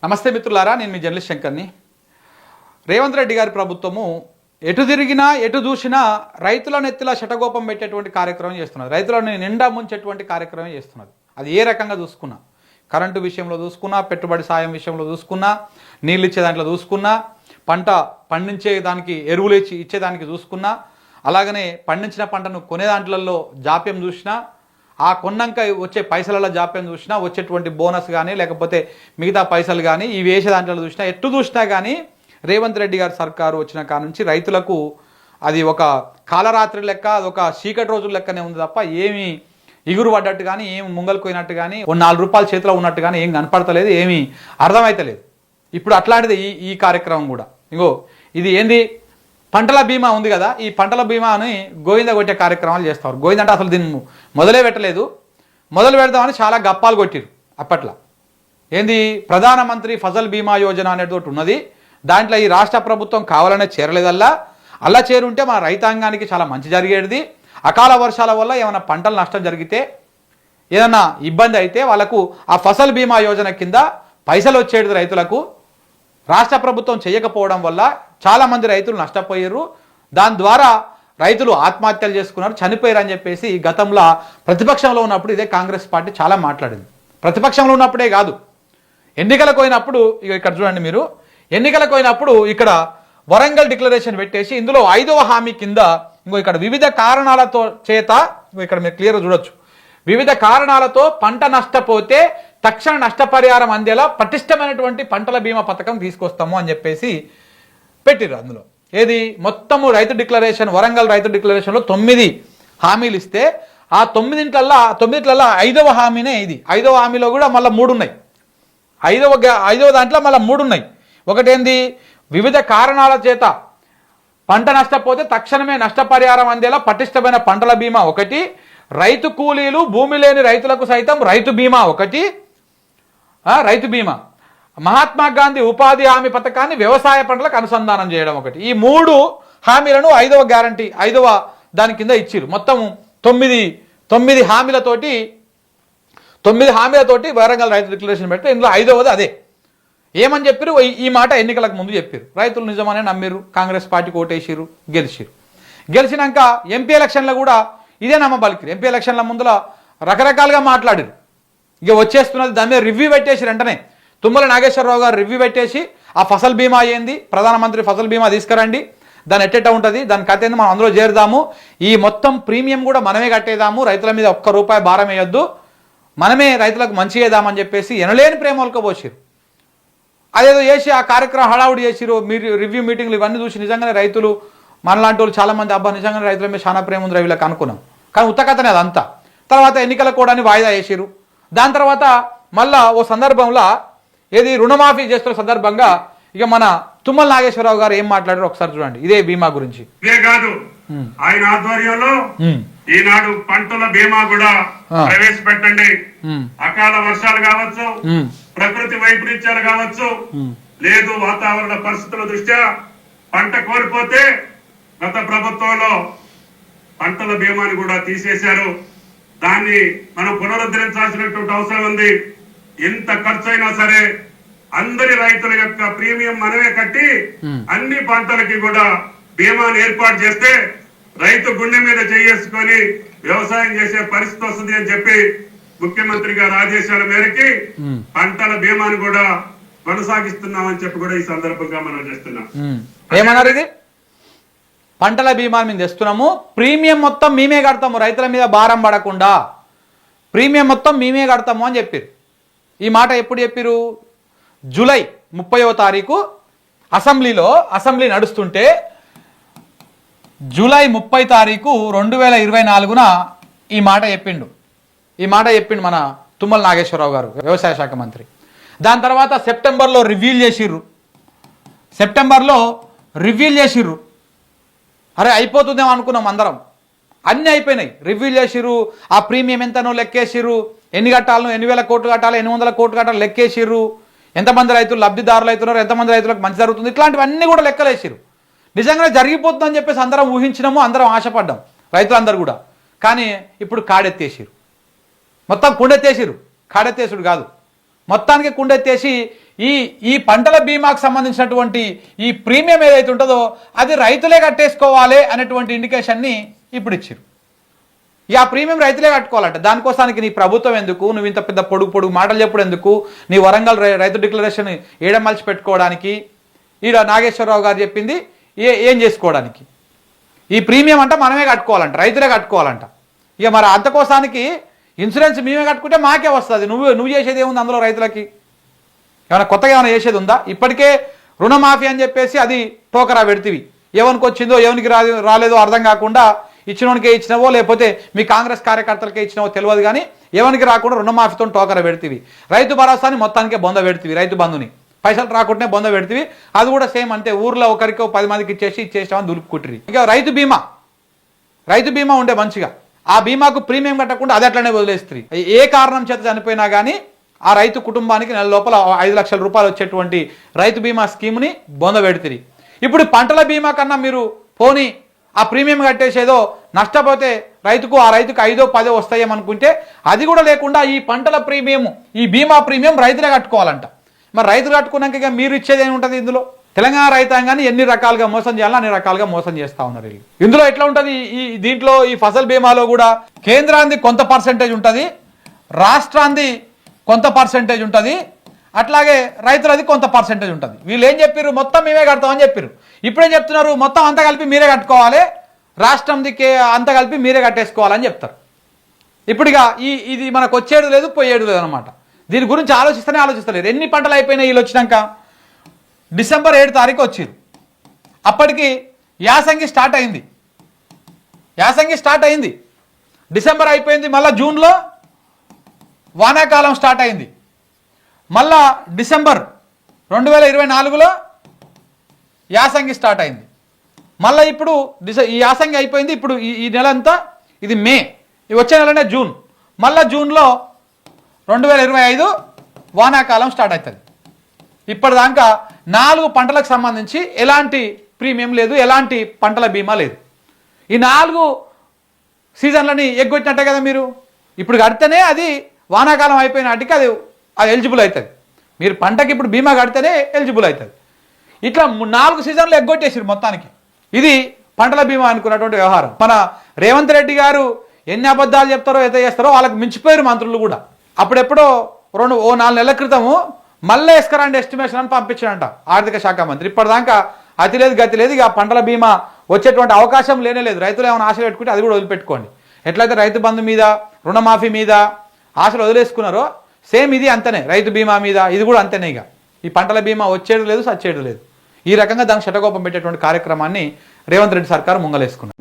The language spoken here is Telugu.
నమస్తే మిత్రులారా, నేను మీ జర్నలిస్ట్ శంకర్ని. రేవంత్ రెడ్డి గారి ప్రభుత్వము ఎటు తిరిగినా ఎటు చూసినా రైతుల నెత్తిలా శటగోపం పెట్టేటువంటి కార్యక్రమం చేస్తున్నది. రైతులను నిండా ముంచేటువంటి కార్యక్రమం చేస్తున్నది. అది ఏ రకంగా చూసుకున్నా, కరెంటు విషయంలో చూసుకున్నా, పెట్టుబడి సాయం విషయంలో చూసుకున్నా, నీళ్ళు ఇచ్చే దాంట్లో చూసుకున్నా, పంట పండించే దానికి ఎరువులు ఇచ్చేదానికి చూసుకున్నా, అలాగనే పండించిన పంటను కొనే దాంట్లలో జాప్యం చూసినా, ఆ కొన్నాక వచ్చే పైసలలో జాప్యం చూసినా, వచ్చేటువంటి బోనస్ కానీ లేకపోతే మిగతా పైసలు కానీ ఈ వేసే దాంట్లో చూసినా, ఎట్టు చూసినా కానీ రేవంత్ రెడ్డి గారి సర్కారు వచ్చిన కాడ నుంచి రైతులకు అది ఒక కాలరాత్రి లెక్క, అదొక చీకటి రోజుల లెక్కనే ఉంది తప్ప ఏమీ ఇగురు పడ్డట్టు కానీ, ఏమి ముంగలిపోయినట్టు కానీ, ఓ 4 రూపాయల చేతిలో ఉన్నట్టు కానీ ఏం కనపడతలేదు, ఏమీ అర్థమైతలేదు. ఇప్పుడు అట్లాంటిది ఈ కార్యక్రమం కూడా. ఇంకో ఇది ఏంది, పంటల బీమా ఉంది కదా, ఈ పంటల బీమాని గోవింద కొట్టే కార్యక్రమాలు చేస్తారు. గోవింద అంటే అసలు దీన్ని మొదలే పెట్టలేదు, మొదలు పెడదామని చాలా గప్పాలు కొట్టిరు అప్పట్లో. ఏంది, ప్రధానమంత్రి ఫసల్ బీమా యోజన అనేది ఒకటి ఉన్నది, దాంట్లో ఈ రాష్ట్ర ప్రభుత్వం కావాలనే చేరలేదల్లా. అలా చేరుంటే మన రైతాంగానికి చాలా మంచి జరిగేది. అకాల వర్షాల వల్ల ఏమైనా పంటలు నష్టం జరిగితే, ఏదన్నా ఇబ్బంది అయితే వాళ్ళకు ఆ ఫసల్ బీమా యోజన కింద పైసలు వచ్చేది రైతులకు. రాష్ట్ర ప్రభుత్వం చేయకపోవడం వల్ల చాలామంది రైతులు నష్టపోయారు. దాని ద్వారా రైతులు ఆత్మహత్యలు చేసుకున్నారు, చనిపోయారు అని చెప్పేసి గతంలో ప్రతిపక్షంలో ఉన్నప్పుడు ఇదే కాంగ్రెస్ పార్టీ చాలా మాట్లాడింది. ప్రతిపక్షంలో ఉన్నప్పుడే కాదు, ఎన్నికలకు పోయినప్పుడు ఇక్కడ చూడండి మీరు, ఎన్నికలకు పోయినప్పుడు ఇక్కడ వరంగల్ డిక్లరేషన్ పెట్టేసి ఇందులో 5వ హామీ కింద ఇక్కడ వివిధ కారణాలతో చేత, ఇక్కడ మీరు క్లియర్గా చూడొచ్చు, వివిధ కారణాలతో పంట నష్టపోతే తక్షణ నష్టపరిహారం అందేలా పటిష్టమైనటువంటి పంటల బీమా పథకం తీసుకొస్తాము అని చెప్పేసి పెట్టిరు. అందులో ఏది మొత్తము రైతు డిక్లరేషన్, వరంగల్ రైతు డిక్లరేషన్లో 9 హామీలు ఇస్తే ఆ 9 5వ హామీనే ఇది. 5వ హామీలో కూడా మళ్ళీ 3 ఉన్నాయి. 5వ దాంట్లో మళ్ళీ 3 ఉన్నాయి. ఒకటేంది, వివిధ కారణాల చేత పంట నష్టపోతే తక్షణమే నష్టపరిహారం అందేలా పటిష్టమైన పంటల బీమా ఒకటి, రైతు కూలీలు భూమి లేని రైతులకు సైతం రైతు బీమా ఒకటి, రైతు బీమా, మహాత్మా గాంధీ ఉపాధి హామీ పథకాన్ని వ్యవసాయ పంటలకు అనుసంధానం చేయడం ఒకటి. ఈ 3 హామీలను 5వ గ్యారంటీ 5వ దాని కింద ఇచ్చిరు. మొత్తం 9 హామీలతోటి వరంగల్ రైతు డిక్లరేషన్ పెడితే ఇందులో 5వది అదే. ఏమని చెప్పారు, ఈ మాట ఎన్నికలకు ముందు చెప్పారు. రైతులు నిజమనే నమ్మిరు, కాంగ్రెస్ పార్టీకి ఓటేసిరు, గెలిచినాక ఎంపీ ఎలక్షన్లో కూడా ఇదే నమ్మబలికిరు. ఎంపీ ఎలక్షన్ల ముందులో రకరకాలుగా మాట్లాడారు. ఇక వచ్చేస్తున్నది, దాని మీద రివ్యూ పెట్టేసి వెంటనే తుమ్మల నాగేశ్వరరావు గారు రివ్యూ పెట్టేసి ఆ ఫసల్ బీమా ఏంది, ప్రధానమంత్రి ఫసల్ బీమా తీసుకురండి, దాని ఎట్టెట్ట ఉంటుంది, దాని కథ ఏంది, మనం అందులో చేరుదాము, ఈ మొత్తం ప్రీమియం కూడా మనమే కట్టేదాము, రైతుల మీద ₹1 భారం వేయొద్దు, మనమే రైతులకు మంచి చేద్దామని చెప్పేసి ఎనలేని ప్రేమలకు పోసిరు. అదేదో చేసి ఆ కార్యక్రమం హడావుడి చేసిరు. మీరు రివ్యూ మీటింగ్లు ఇవన్నీ చూసి నిజంగానే రైతులు మనలాంటి వాళ్ళు చాలామంది అబ్బా నిజంగానే రైతుల మీద చాలా ప్రేమ ఉంది వీళ్ళకి అనుకున్నాం. కానీ ఉత్తకథనే అదంతా. తర్వాత ఎన్నికల కూడా వాయిదా వేసిరు. దాని తర్వాత మళ్ళా ఓ సందర్భంలో ఏది రుణమాఫీ చేస్తున్న సందర్భంగా ఇక మన తుమ్మల నాగేశ్వరరావు గారు ఏం మాట్లాడారు ఒకసారి చూడండి, ఇదే బీమా గురించి. ఇదే కాదు, ఆయన ఆధ్వర్యంలో ఈనాడు పంటల బీమా కూడా ప్రవేశపెట్టండి. అకాల వర్షాలు కావచ్చు, ప్రకృతి వైపరీత్యాలు కావచ్చు, లేదు వాతావరణ పరిస్థితుల దృష్ట్యా పంట కోల్పోతే గత ప్రభుత్వంలో పంటల బీమాని కూడా తీసేశారు. దాన్ని మనం పునరుద్ధరించాల్సినటువంటి అవసరం ఉంది. ఎంత ఖర్చు అయినా సరే అందరి రైతుల యొక్క ప్రీమియం మనమే కట్టి అన్ని పంటలకి కూడా బీమాను ఏర్పాటు చేస్తే రైతు గుండె మీద చేసుకొని వ్యవసాయం చేసే పరిస్థితి వస్తుంది అని చెప్పి ముఖ్యమంత్రి గారి ఆదేశాల మేరకి పంటల బీమాను కూడా కొనసాగిస్తున్నామని చెప్పి కూడా ఈ సందర్భంగా మనం చేస్తున్నాం. ఏమన్నారు, ఇది పంటల బీమా మేము తెస్తున్నాము, ప్రీమియం మొత్తం మేమే కడతాము, రైతుల మీద భారం పడకుండా ప్రీమియం మొత్తం మేమే కడతాము అని చెప్పారు. ఈ మాట ఎప్పుడు చెప్పారు, జూలై 30వ తారీఖు అసెంబ్లీ నడుస్తుంటే జూలై 30 తారీఖు 2024న ఈ మాట చెప్పిండు మన తుమ్మల నాగేశ్వరరావు గారు, వ్యవసాయ శాఖ మంత్రి. దాని తర్వాత సెప్టెంబర్లో రివ్యూలు చేసిర్రు. అరే అయిపోతుందేమో అనుకున్నాం అందరం, అన్నీ అయిపోయినాయి. రివ్యూ చేసిర్రు, ఆ ప్రీమియం ఎంతనో లెక్కేసిర్రు, ఎన్ని కట్టాలను, 8,000 కోట్లు కట్టాలి, 800 కోట్లు కట్టాలి లెక్కేసిర్రు, ఎంతమంది రైతులు లబ్ధిదారులు అవుతున్నారు, ఎంతమంది రైతులకు మంచి జరుగుతుంది, ఇట్లాంటివన్నీ కూడా లెక్కలేసిర్రు. నిజంగానే జరిగిపోతుందని చెప్పేసి అందరం ఊహించినాము, అందరం ఆశపడ్డాం, రైతులందరూ కూడా. కానీ ఇప్పుడు కాడెత్తేసిరు, మొత్తం కుండెత్తేసిరు. కాడెత్తేసుడు కాదు, మొత్తానికి కుండెత్తేసి ఈ పంటల బీమాకు సంబంధించినటువంటి ఈ ప్రీమియం ఏదైతే ఉంటుందో అది రైతులే కట్టేసుకోవాలి అనేటువంటి ఇండికేషన్ని ఇప్పుడు ఇచ్చారు. ఆ ప్రీమియం రైతులే కట్టుకోవాలంట. దానికోసానికి నీ ప్రభుత్వం ఎందుకు, నువ్వు ఇంత పెద్ద పొడుగు మాటలు చెప్పుడు ఎందుకు, నీ వరంగల్ రైతు డిక్లరేషన్ ఏడమలిచి పెట్టుకోవడానికి, ఈడ నాగేశ్వరరావు గారు చెప్పింది ఏం చేసుకోవడానికి. ఈ ప్రీమియం అంట మనమే కట్టుకోవాలంట, రైతులే కట్టుకోవాలంట. ఇక మరి అంతకోసానికి ఇన్సూరెన్స్ మేమే కట్టుకుంటే మాకే వస్తుంది. నువ్వు చేసేది ఏముంది అందులో రైతులకి? ఏమైనా కొత్తగా ఏమైనా చేసేది ఉందా? ఇప్పటికే రుణమాఫీ అని చెప్పేసి అది టోకరా పెడితివి. ఎవరికి వచ్చిందో ఎవరికి రాలేదో అర్థం కాకుండా ఇచ్చినోనికే ఇచ్చినవో లేకపోతే మీ కాంగ్రెస్ కార్యకర్తలకే ఇచ్చినవో తెలియదు, కానీ ఎవరికి రాకుండా రుణమాఫీతో టోకరా పెడితివి. రైతు భరోసాని మొత్తానికే బొంద పెడితివి, రైతు బంధుని పైసలు రాకుండానే బొంద పెడితివి. అది కూడా సేమ్ అంతే, ఊర్లో ఒకరికి 10 మందికి ఇచ్చేసామని దులుపుకుంటురి. ఇంకా రైతు బీమా ఉండే మంచిగా, ఆ బీమాకు ప్రీమియం కట్టకుండా అది అట్లనే వదిలేస్తుంది. ఏ కారణం చేత చనిపోయినా కానీ ఆ రైతు కుటుంబానికి నెల లోపల 5 లక్షల రూపాయలు వచ్చేటువంటి రైతు బీమా స్కీమ్ని బొంద పెడుతుంది. ఇప్పుడు పంటల బీమా కన్నా మీరు పోనీ ఆ ప్రీమియం కట్టేసేదో నష్టపోతే ఆ రైతుకు 5-10 వస్తాయేమనుకుంటే అది కూడా లేకుండా ఈ పంటల ప్రీమియం, ఈ బీమా ప్రీమియం రైతులే కట్టుకోవాలంట. మరి రైతులు కట్టుకున్నాక ఇక మీరు ఇచ్చేది ఏముంటుంది ఇందులో? తెలంగాణ రైతాంగాన్ని ఎన్ని రకాలుగా మోసం చేయాలో అన్ని రకాలుగా మోసం చేస్తూ ఉన్నారు. ఇందులో ఎట్లా ఉంటుంది, దీంట్లో ఈ ఫసల్ బీమాలో కూడా కేంద్రాన్ని కొంత పర్సెంటేజ్ ఉంటుంది, రాష్ట్రాన్ని కొంత పర్సెంటేజ్ ఉంటుంది, అట్లాగే రైతులది కొంత పర్సెంటేజ్ ఉంటుంది. వీళ్ళు ఏం చెప్పారు, మొత్తం మేమే కడతామని చెప్పారు. ఇప్పుడేం చెప్తున్నారు, మొత్తం అంతా కలిపి మీరే కట్టుకోవాలి, రాష్ట్రంకి అంతా కలిపి మీరే కట్టేసుకోవాలని చెప్తారు. ఇప్పుడు ఇక ఇది మనకు వచ్చేది లేదు పోయేది లేదు అనమాట. దీని గురించి ఆలోచిస్తలేరు. ఎన్ని పంటలు అయిపోయినాయి వీళ్ళు వచ్చినాక? డిసెంబర్ 7 తారీఖు వచ్చారు. అప్పటికి యాసంగి స్టార్ట్ అయింది. డిసెంబర్ అయిపోయింది, మళ్ళీ జూన్లో వానాకాలం స్టార్ట్ అయింది. మళ్ళా డిసెంబర్ 2024లో యాసంగి స్టార్ట్ అయింది. మళ్ళీ ఇప్పుడు ఈ యాసంగి అయిపోయింది. ఇప్పుడు ఈ నెల అంతా ఇది మే, వచ్చే నెలనే జూన్. మళ్ళీ జూన్లో 2025 వానాకాలం స్టార్ట్ అవుతుంది. ఇప్పటిదాకా 4 పంటలకు సంబంధించి ఎలాంటి ప్రీమియం లేదు, ఎలాంటి పంటల బీమా లేదు. ఈ 4 సీజన్లని ఎగ్గొట్టినట్టే కదా మీరు. ఇప్పుడు కడితేనే అది వానాకాలం అయిపోయిన నాటికి అది ఎలిజిబుల్ అవుతుంది. మీరు పంటకి ఇప్పుడు బీమా కడితేనే ఎలిజిబుల్ అవుతుంది. ఇట్లా 4 సీజన్లు ఎగ్గొట్టేసారు మొత్తానికి. ఇది పంటల బీమా అనుకున్నటువంటి వ్యవహారం. మన రేవంత్ రెడ్డి గారు ఎన్ని అబద్ధాలు చెప్తారో అయితే చేస్తారో వాళ్ళకి మించిపోయారు మంత్రులు కూడా. అప్పుడెప్పుడో 4 నెలల క్రితము మళ్ళీ ఎస్కరాండ్ ఎస్టిమేషన్ అని పంపించాడంట ఆర్థిక శాఖ మంత్రి. ఇప్పటిదాకా అతి లేదు గతి లేదు. ఇక పంటల బీమా వచ్చేటువంటి అవకాశం లేనేలేదు. రైతులు ఏమైనా ఆశలు పెట్టుకుంటే అది కూడా వదిలిపెట్టుకోండి. ఎట్లయితే రైతు బంధు మీద, రుణమాఫీ మీద ఆశలు వదిలేసుకున్నారో సేమ్ ఇది అంతనే, రైతు బీమా మీద ఇది కూడా అంతనే. ఇక ఈ పంటల బీమా వచ్చేది లేదు, సచ్చేది లేదు. ఈ రకంగా దానికి శటకోపం పెట్టేటువంటి కార్యక్రమాన్ని రేవంత్ రెడ్డి సర్కారు ముంగలేసుకున్నారు.